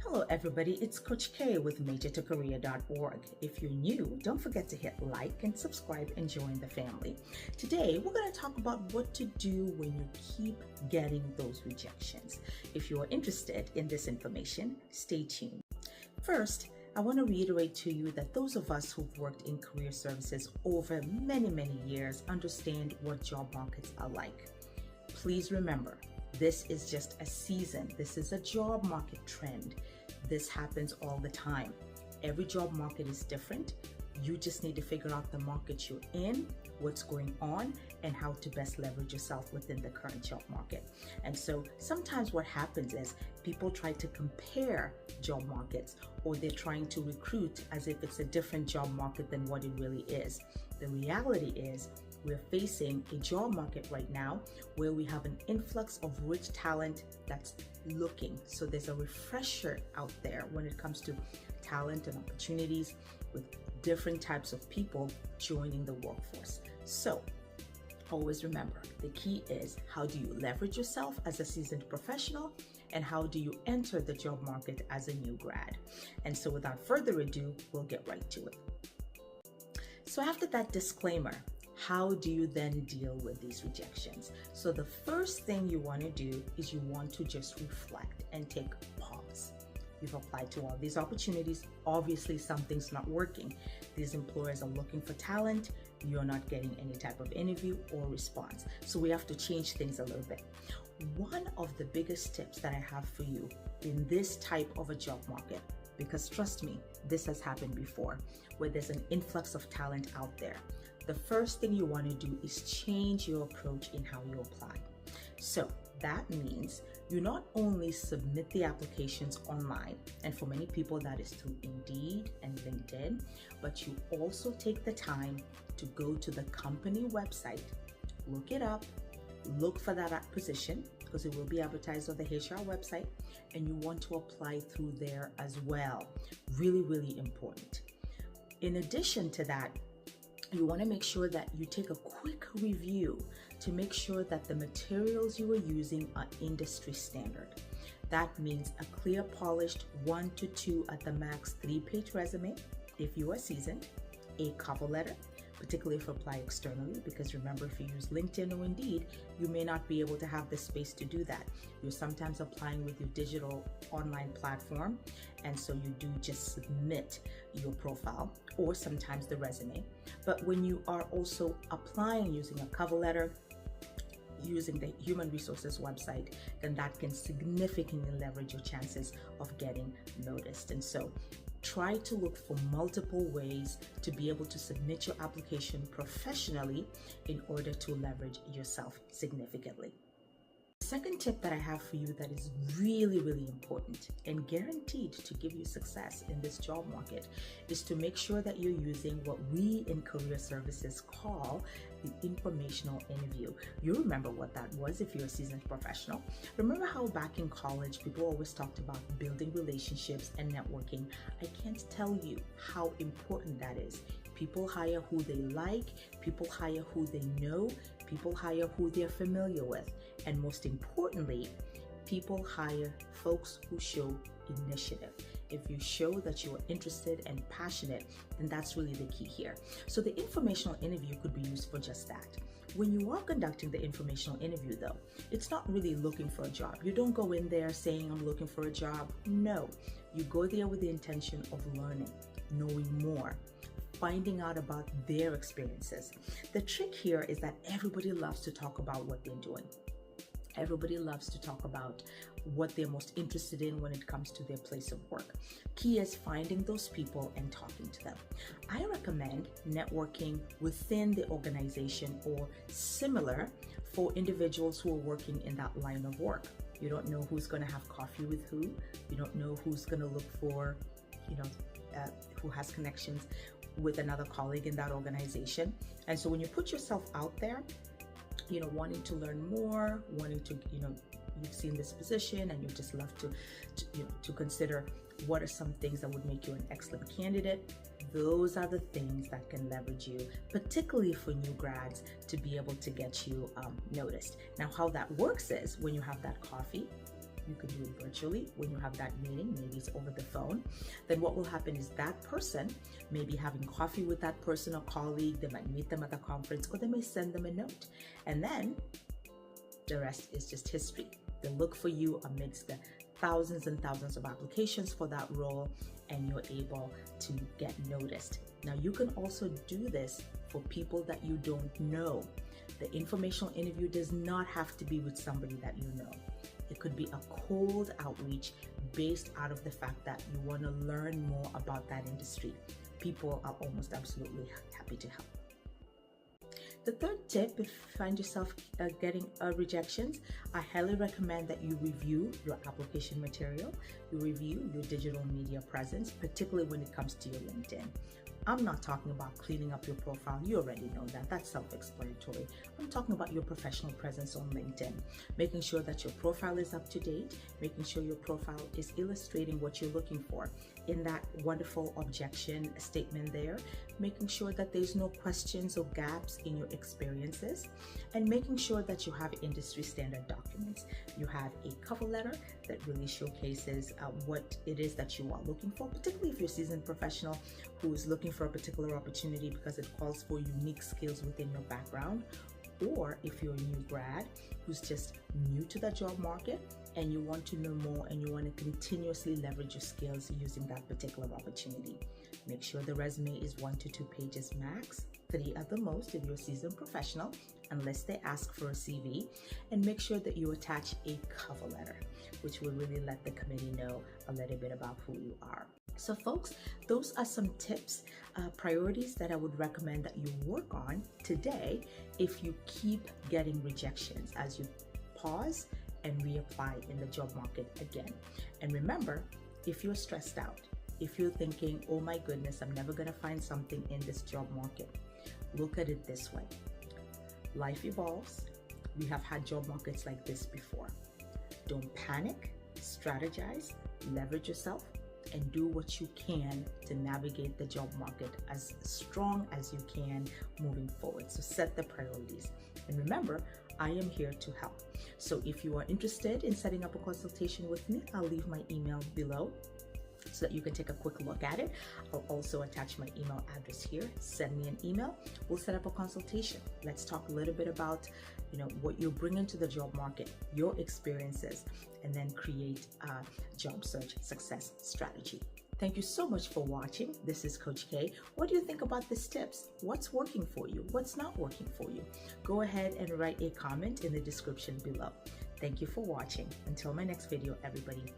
Hello everybody, it's Coach K with MajortoCareer.org. If you're new, don't forget to hit like and subscribe and join the family. Today, we're going to talk about what to do when you keep getting those rejections. If you are interested in this information, stay tuned. First, I want to reiterate to you that those of us who've worked in career services over many years understand what job markets are like. Please remember, this is just a season. This is a job market trend. This happens all the time. Every job market is different. You just need to figure out the market you're in, what's going on, and how to best leverage yourself within the current job market. And so sometimes what happens is people try to compare job markets, or they're trying to recruit as if it's a different job market than what it really is. The reality is we're facing a job market right now where we have an influx of rich talent that's looking. So there's a refresher out there when it comes to talent and opportunities with different types of people joining the workforce. So always remember, the key is, how do you leverage yourself as a seasoned professional, and how do you enter the job market as a new grad? And so without further ado, we'll get right to it. So after that disclaimer, how do you then deal with these rejections? So the first thing you want to do is you want to just reflect and take a pause. You've applied to all these opportunities. Obviously, something's not working. These employers are looking for talent. You're not getting any type of interview or response. So we have to change things a little bit. One of the biggest tips that I have for you in this type of a job market, because trust me, this has happened before, where there's an influx of talent out there. The first thing you want to do is change your approach in how you apply. So that means you not only submit the applications online, and for many people that is through Indeed and LinkedIn, but you also take the time to go to the company website, look it up, look for that position, because it will be advertised on the HR website, and you want to apply through there as well. Really important. In addition to that, you want to make sure that you take a quick review to make sure that the materials you are using are industry standard. That means a clear, polished 1 to 2 at the max 3-page resume if you are seasoned, a cover letter, particularly if you apply externally, because remember, if you use LinkedIn or Indeed, you may not be able to have the space to do that. You're sometimes applying with your digital online platform, and so you do just submit your profile or sometimes the resume. But when you are also applying using a cover letter, using the human resources website, then that can significantly leverage your chances of getting noticed. And so try to look for multiple ways to be able to submit your application professionally in order to leverage yourself significantly. Second tip that I have for you that is really important and guaranteed to give you success in this job market is to make sure that you're using what we in career services call the informational interview. You remember what that was if you're a seasoned professional. Remember how back in college people always talked about building relationships and networking? I can't tell you how important that is. People hire who they like, people hire who they know, people hire who they're familiar with, and most importantly, people hire folks who show initiative. If you show that you are interested and passionate, then that's really the key here. So the informational interview could be used for just that. When you are conducting the informational interview though, it's not really looking for a job. You don't go in there saying, I'm looking for a job. No, you go there with the intention of learning, knowing more, finding out about their experiences. The trick here is that everybody loves to talk about what they're doing. Everybody loves to talk about what they're most interested in when it comes to their place of work. Key is finding those people and talking to them. I recommend networking within the organization or similar for individuals who are working in that line of work. You don't know who's going to have coffee with who. You don't know who's going to look for, who has connections with another colleague in that organization. And so when you put yourself out there, wanting to learn more, wanting to, you've seen this position and you just love to consider what are some things that would make you an excellent candidate. Those are the things that can leverage you, particularly for new grads, to be able to get you noticed. Now, how that works is when you have that coffee, You can do it virtually when you have that meeting, maybe it's over the phone. Then what will happen is that person may be having coffee with that person or colleague, they might meet them at a conference, or they may send them a note. And then the rest is just history. They look for you amidst the thousands and thousands of applications for that role, and you're able to get noticed. Now, you can also do this for people that you don't know. The informational interview does not have to be with somebody that you know. It could be a cold outreach based out of the fact that you want to learn more about that industry. People are almost absolutely happy to help. The third tip, if you find yourself getting rejections, I highly recommend that you review your application material, you review your digital media presence, particularly when it comes to your LinkedIn. I'm not talking about cleaning up your profile. You already know that. That's self-explanatory. I'm talking about your professional presence on LinkedIn, making sure that your profile is up to date, making sure your profile is illustrating what you're looking for. In that wonderful objection statement there, making sure that there's no questions or gaps in your experiences, and making sure that you have industry standard documents. You have a cover letter that really showcases what it is that you are looking for, particularly if you're a seasoned professional who is looking for a particular opportunity because it calls for unique skills within your background, or if you're a new grad who's just new to the job market and you want to know more and you want to continuously leverage your skills using that particular opportunity. Make sure the resume is 1 to 2 pages max, 3 at the most if you're a seasoned professional, unless they ask for a CV, and make sure that you attach a cover letter, which will really let the committee know a little bit about who you are. So folks, those are some tips, priorities that I would recommend that you work on today if you keep getting rejections as you pause and reapply in the job market again. And remember, if you're stressed out, if you're thinking, oh my goodness, I'm never gonna find something in this job market, look at it this way. Life evolves. We have had job markets like this before. Don't panic, strategize, leverage yourself, and do what you can to navigate the job market as strong as you can moving forward. So set the priorities. And remember, I am here to help. So if you are interested in setting up a consultation with me, I'll leave my email below so that you can take a quick look at it. I'll also attach my email address here. Send me an email. We'll set up a consultation. Let's talk a little bit about, what you're bringing to the job market, your experiences, and then create a job search success strategy. Thank you so much for watching. This is Coach K. What do you think about these tips? What's working for you? What's not working for you? Go ahead and write a comment in the description below. Thank you for watching. Until my next video, everybody.